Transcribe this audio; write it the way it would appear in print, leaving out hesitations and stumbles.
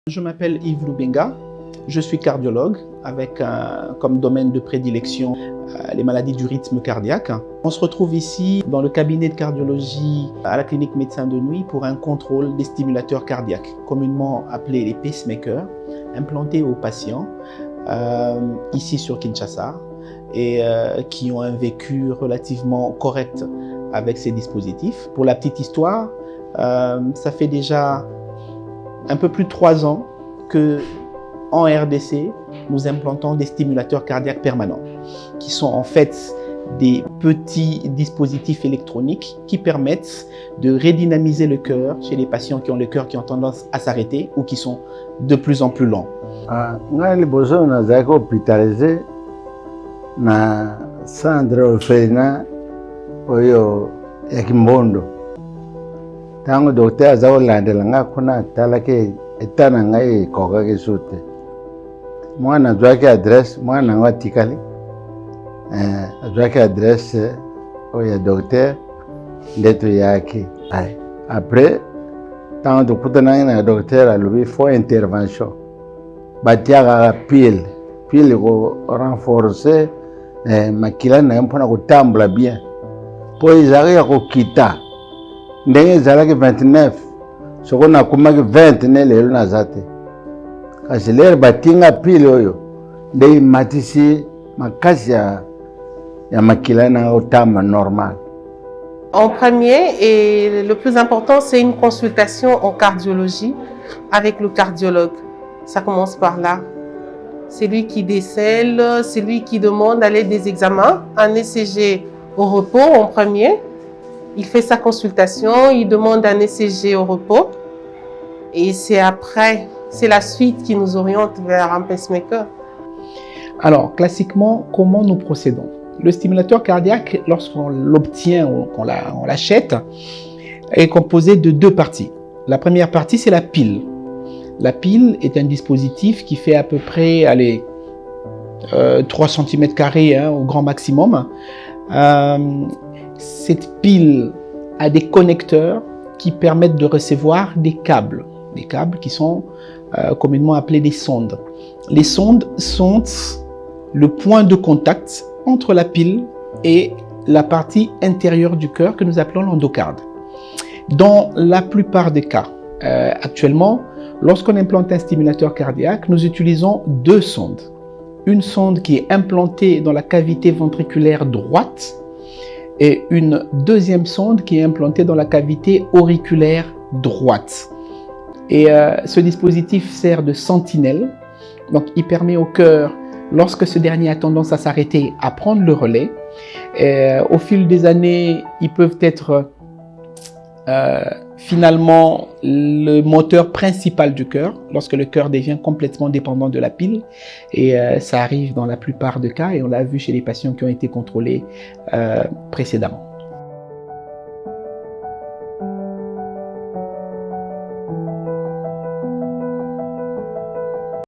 Je m'appelle Yves Loubenga, je suis cardiologue avec comme domaine de prédilection les maladies du rythme cardiaque. On se retrouve ici dans le cabinet de cardiologie à la clinique médecin de nuit pour un contrôle des stimulateurs cardiaques, communément appelés les pacemakers, implantés aux patients ici sur Kinshasa et qui ont un vécu relativement correct avec ces dispositifs. Pour la petite histoire, ça fait déjà un peu plus de 3 ans qu'en RDC, nous implantons des stimulateurs cardiaques permanents, qui sont en fait des petits dispositifs électroniques qui permettent de redynamiser le cœur chez les patients qui ont le cœur qui ont tendance à s'arrêter ou qui sont de plus en plus lents. Ngai liboso nazalaki hospitalisé na centre orphelinat oyo ya Kimbondo. Tango docteur aza kolandela nga kuna atalaki eta na ngai ekokaki su te. Mwana azwaki adresse mwana nango atikali azwaki adresse oyo ya docteur nde toyaki. Après ntango tokutanaki na docteur alobi faut intervention batiaka pile renforcer makila na ye mpona kotambola bien mpo ezalaki ya kokita ndenge ezalaki 29 soko nakumaki 20 ne lelo naza te kasi lero batinga pile oyo nde imatisi makasi ya makila na kotamba normal. En premier, et le plus important, c'est une consultation en cardiologie avec le cardiologue. Ça commence par là. C'est lui qui décèle, c'est lui qui demande à l'aide des examens, un ECG au repos en premier. Il fait sa consultation, il demande un ECG au repos. Et c'est après, c'est la suite qui nous oriente vers un pacemaker. Alors, classiquement, comment nous procédons? Le stimulateur cardiaque, lorsqu'on l'obtient ou qu'on l'achète, est composé de 2 parties. La première partie, c'est la pile. La pile est un dispositif qui fait à peu près 3 cm² au grand maximum. Cette pile a des connecteurs qui permettent de recevoir des câbles qui sont communément appelés des sondes. Les sondes sont le point de contact entre la pile et la partie intérieure du cœur que nous appelons l'endocarde. Dans la plupart des cas, actuellement, lorsqu'on implante un stimulateur cardiaque, nous utilisons 2 sondes. Une sonde qui est implantée dans la cavité ventriculaire droite et une deuxième sonde qui est implantée dans la cavité auriculaire droite. Et ce dispositif sert de sentinelle, donc il permet au cœur, lorsque ce dernier a tendance à s'arrêter, à prendre le relais. Au fil des années, ils peuvent être finalement le moteur principal du cœur, lorsque le cœur devient complètement dépendant de la pile. Et ça arrive dans la plupart des cas, et on l'a vu chez les patients qui ont été contrôlés précédemment.